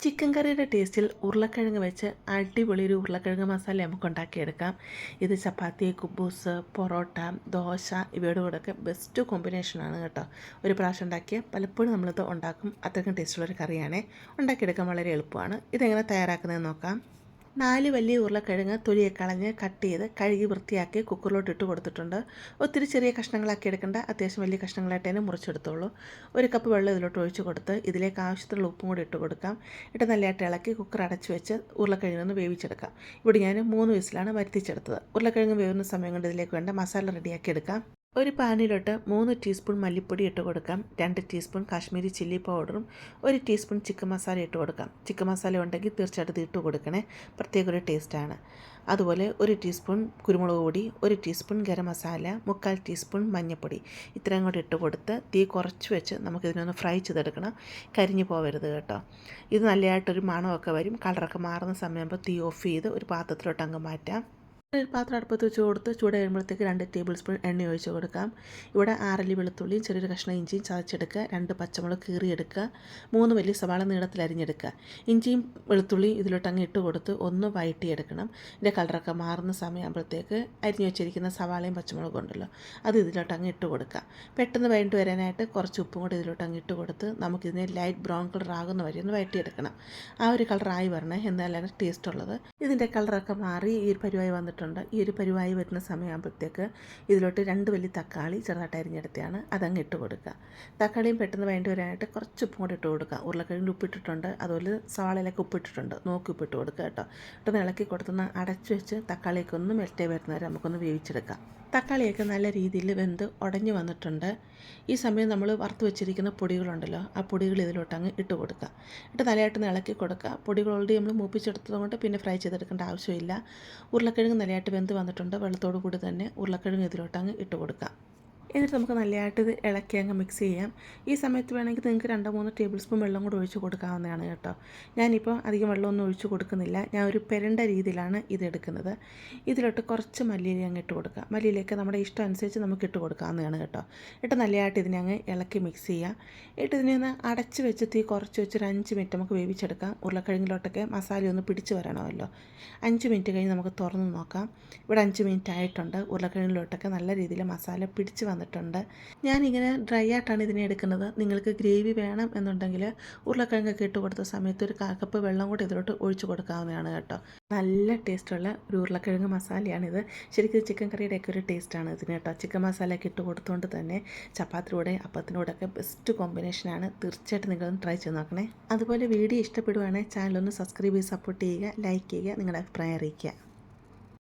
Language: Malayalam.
ചിക്കൻ കറിയുടെ ടേസ്റ്റിൽ ഉരുളക്കിഴങ്ങ് വെച്ച് അടിപൊളി ഒരു ഉരുളക്കിഴങ്ങ് മസാല നമുക്ക് ഉണ്ടാക്കിയെടുക്കാം. ഇത് ചപ്പാത്തി, കുബൂസ്, പൊറോട്ട, ദോശ ഇവയുടെ കൂടെയൊക്കെ ബെസ്റ്റ് കോമ്പിനേഷനാണ് കേട്ടോ. ഒരു പ്രാവശ്യം ഉണ്ടാക്കിയ പലപ്പോഴും നമ്മളിത് ഉണ്ടാക്കും. അത്രയ്ക്കും ടേസ്റ്റുള്ളൊരു കറിയാണേ. ഉണ്ടാക്കിയെടുക്കാൻ വളരെ എളുപ്പമാണ്. ഇതെങ്ങനെ തയ്യാറാക്കുന്നതെന്ന് നോക്കാം. 4 വലിയ ഉരുളക്കിഴങ്ങ് തൊലിയെ കളഞ്ഞ് കട്ട് ചെയ്ത് കഴുകി വൃത്തിയാക്കി കുക്കറിലോട്ട് ഇട്ട് കൊടുത്തിട്ടുണ്ട്. ഒത്തിരി ചെറിയ കഷ്ണങ്ങളാക്കി എടുക്കേണ്ട, അത്യാവശ്യം വലിയ കഷ്ണങ്ങളായിട്ട് തന്നെ മുറിച്ചെടുത്തോളൂ. 1 കപ്പ് വെള്ളം ഇതിലോട്ട് ഒഴിച്ച് കൊടുത്ത് ഇതിലേക്ക് ആവശ്യത്തിനുള്ള ഉപ്പും കൂടി ഇട്ട് കൊടുക്കാം. ഇട്ട് നല്ലതായിട്ട് ഇളക്കി കുക്കർ അടച്ച് വെച്ച് ഉരുളക്കിഴങ്ങൊന്ന് വേവിച്ചെടുക്കാം. ഇവിടെ ഞാൻ 3 വിസിലാണ് വരുത്തിച്ചെടുത്തത്. ഉരുളക്കിഴങ്ങ് വേവുന്ന സമയം കൊണ്ട് ഇതിലേക്ക് വേണ്ട മസാല റെഡിയാക്കി എടുക്കാം. ഒരു പാനിലോട്ട് 3 ടീസ്പൂൺ മല്ലിപ്പൊടി ഇട്ട് കൊടുക്കാം. 2 ടീസ്പൂൺ കാശ്മീരി ചില്ലി പൗഡറും 1 ടീസ്പൂൺ ചിക്കൻ മസാല ഇട്ട് കൊടുക്കാം. ചിക്കൻ മസാല ഉണ്ടെങ്കിൽ തീർച്ചയായിട്ടും ഇത് ഇട്ട് കൊടുക്കണേ, പ്രത്യേക ഒരു ടേസ്റ്റാണ്. അതുപോലെ 1 ടീസ്പൂൺ കുരുമുളക് പൊടി, 1 ടീസ്പൂൺ ഗരം മസാല, 1/4 ടീസ്പൂൺ മഞ്ഞൾപ്പൊടി ഇത്രയും കൂടി ഇട്ട് കൊടുത്ത് തീ കുറച്ച് വെച്ച് നമുക്കിതിനൊന്ന് ഫ്രൈ ചെയ്തെടുക്കണം. കരിഞ്ഞു പോകരുത് കേട്ടോ. ഇത് നല്ലതായിട്ടൊരു മണമൊക്കെ വരും. കളറൊക്കെ മാറുന്ന സമയമാകുമ്പോൾ തീ ഓഫ് ചെയ്ത് ഒരു പാത്രത്തിലോട്ട് അങ്ങ് മാറ്റാം. ഒരു പാത്രം അടുപ്പത്ത് വെച്ച് കൊടുത്ത് ചൂട് കഴിയുമ്പോഴത്തേക്ക് 2 ടേബിൾ സ്പൂൺ എണ്ണ ഒഴിച്ച് കൊടുക്കാം. ഇവിടെ 6 അല്ലി വെളുത്തുള്ളിയും ചെറിയൊരു കഷ്ണം ഇഞ്ചിയും ചതച്ചെടുക്കുക. 2 പച്ചമുളക് കീറിയെടുക്കുക. 3 വലിയ സവാള നീളത്തിൽ അരിഞ്ഞെടുക്കുക. ഇഞ്ചിയും വെളുത്തുള്ളിയും ഇതിലോട്ട് അങ്ങ് ഇട്ട് കൊടുത്ത് ഒന്ന് വഴറ്റിയെടുക്കണം. ഇതിൻ്റെ കളറൊക്കെ മാറുന്ന സമയമാകുമ്പോഴത്തേക്ക് അരിഞ്ഞു വെച്ചിരിക്കുന്ന സവാളയും പച്ചമുളകും ഉണ്ടല്ലോ, അത് ഇതിലോട്ട് അങ്ങ് ഇട്ട് കൊടുക്കുക. പെട്ടെന്ന് വഴണ്ട് വരാനായിട്ട് കുറച്ച് ഉപ്പും കൂടി ഇതിലോട്ട് അങ്ങ് ഇട്ട് കൊടുത്ത് നമുക്കിതിനെ ലൈറ്റ് ബ്രൗൺ കളർ ആകുന്ന വരെ ഒന്ന് വഴറ്റിയെടുക്കണം. ആ ഒരു കളറായി വരണേ, എന്നാലാണ് ടേസ്റ്റ് ഉള്ളത്. ഇതിൻ്റെ കളറൊക്കെ മാറി ഈ ഒരു പരുവായി വന്നിട്ടുണ്ട്. ഈ ഒരു പരുവായി വരുന്ന സമയമാകുമ്പോഴത്തേക്ക് ഇതിലോട്ട് 2 വലിയ തക്കാളി ചെറുതായിട്ട് അരിഞ്ഞെടുത്തതാണ്, അതങ്ങ് ഇട്ട് കൊടുക്കുക. തക്കാളിയും പെട്ടെന്ന് വേണ്ടി വരാനായിട്ട് കുറച്ച് ഉപ്പും കൂടി ഇട്ട് കൊടുക്കുക. ഉരുളക്കിഴങ്ങിൽ ഉപ്പിട്ടിട്ടുണ്ട്, അതുപോലെ സവാളയിലൊക്കെ ഉപ്പിട്ടിട്ടുണ്ട്, നോക്കി ഉപ്പിട്ട് കൊടുക്കുക കേട്ടോ. ഇട്ടൊന്ന് ഇളക്കി കൊടുത്തുനിന്ന് അടച്ചു വെച്ച് തക്കാളിയൊക്കെ ഒന്ന് മെൽറ്റ് വരുന്നവരെ നമുക്കൊന്ന് വേവിച്ചെടുക്കാം. തക്കാളിയൊക്കെ നല്ല രീതിയിൽ വെന്ത് ഉടഞ്ഞു വന്നിട്ടുണ്ട്. ഈ സമയം നമ്മൾ വറുത്ത് വെച്ചിരിക്കുന്ന പൊടികളുണ്ടല്ലോ, ആ പൊടികൾ ഇതിലോട്ട് അങ്ങ് ഇട്ട് കൊടുക്കുക. ഇട്ട് നല്ലതായിട്ട് ഇളക്കി കൊടുക്കുക. പൊടികൾ ഓൾറെഡി നമ്മൾ മൂപ്പിച്ചെടുത്തത് കൊണ്ട് പിന്നെ ഫ്രൈ ചെയ്തെടുക്കേണ്ട ആവശ്യമില്ല. ഉരുളക്കിഴങ്ങ് നല്ലതായിട്ട് വെന്ത് വന്നിട്ടുണ്ട്. വെള്ളത്തോടു കൂടി തന്നെ ഉരുളക്കിഴങ്ങ് ഇതിലോട്ട് അങ്ങ് ഇട്ട് കൊടുക്കുക. എന്നിട്ട് നമുക്ക് നല്ലതായിട്ട് ഇത് ഇളക്കി അങ്ങ് മിക്സ് ചെയ്യാം. ഈ സമയത്ത് വേണമെങ്കിൽ നിങ്ങൾക്ക് 2-3 ടേബിൾ സ്പൂൺ വെള്ളം കൂടി ഒഴിച്ച് കൊടുക്കാവുന്നതാണ് കേട്ടോ. ഞാനിപ്പോൾ അധികം വെള്ളമൊന്നും ഒഴിച്ച് കൊടുക്കുന്നില്ല. ഞാൻ ഒരു പെരണ്ട രീതിയിലാണ് ഇത് എടുക്കുന്നത്. ഇതിലോട്ട് കുറച്ച് മല്ലിയില അങ്ങ് ഇട്ട് കൊടുക്കുക. മല്ലിയിലേക്ക് നമ്മുടെ ഇഷ്ടം അനുസരിച്ച് നമുക്ക് ഇട്ട് കൊടുക്കാവുന്നതാണ് കേട്ടോ. ഇട്ട് നല്ലതായിട്ട് ഇതിനെ അങ്ങ് ഇളക്കി മിക്സ് ചെയ്യാം. ഇട്ട് ഇതിനെ ഒന്ന് അടച്ച് വെച്ച് തീ കുറച്ച് വെച്ച് ഒരു 5 മിനിറ്റ് നമുക്ക് വേവിച്ചെടുക്കാം. ഉരുളക്കിഴങ്ങിലോട്ടൊക്കെ മസാല ഒന്ന് പിടിച്ച് വരണമല്ലോ. 5 മിനിറ്റ് കഴിഞ്ഞ് നമുക്ക് തുറന്ന് നോക്കാം. ഇവിടെ 5 മിനിറ്റ് ആയിട്ടുണ്ട്. ഉരുളക്കിഴങ്ങിലോട്ടൊക്കെ നല്ല രീതിയിൽ മസാല പിടിച്ച് വന്നിട്ടുണ്ട്. ഞാനിങ്ങനെ ഡ്രൈ ആയിട്ടാണ് ഇതിനെ എടുക്കുന്നത്. നിങ്ങൾക്ക് ഗ്രേവി വേണം എന്നുണ്ടെങ്കിൽ ഉരുളക്കിഴങ്ങൊക്കെ ഇട്ട് കൊടുത്ത സമയത്ത് ഒരു 1/4 കപ്പ് വെള്ളം കൂടി ഇതിലോട്ട് ഒഴിച്ച് കൊടുക്കാവുന്നതാണ് കേട്ടോ. നല്ല ടേസ്റ്റുള്ള ഒരു ഉരുളക്കിഴങ്ങ് മസാലയാണിത്. ശരിക്കും ചിക്കൻ കറിയുടെയൊക്കെ ഒരു ടേസ്റ്റാണ് ഇതിന് കേട്ടോ. ചിക്കൻ മസാലയൊക്കെ ഇട്ട് കൊടുത്തുകൊണ്ട് തന്നെ ചപ്പാത്തിലൂടെ അപ്പത്തിനൂടെയൊക്കെ ബെസ്റ്റ് കോമ്പിനേഷനാണ്. തീർച്ചയായിട്ടും നിങ്ങളൊന്ന് ട്രൈ ചെയ്ത് നോക്കണേ. അതുപോലെ വീഡിയോ ഇഷ്ടപ്പെടുവാണെങ്കിൽ ചാനലൊന്ന് സബ്സ്ക്രൈബ് ചെയ്ത് സപ്പോർട്ട് ചെയ്യുക, ലൈക്ക് ചെയ്യുക, നിങ്ങളുടെ അഭിപ്രായം അറിയിക്കുക.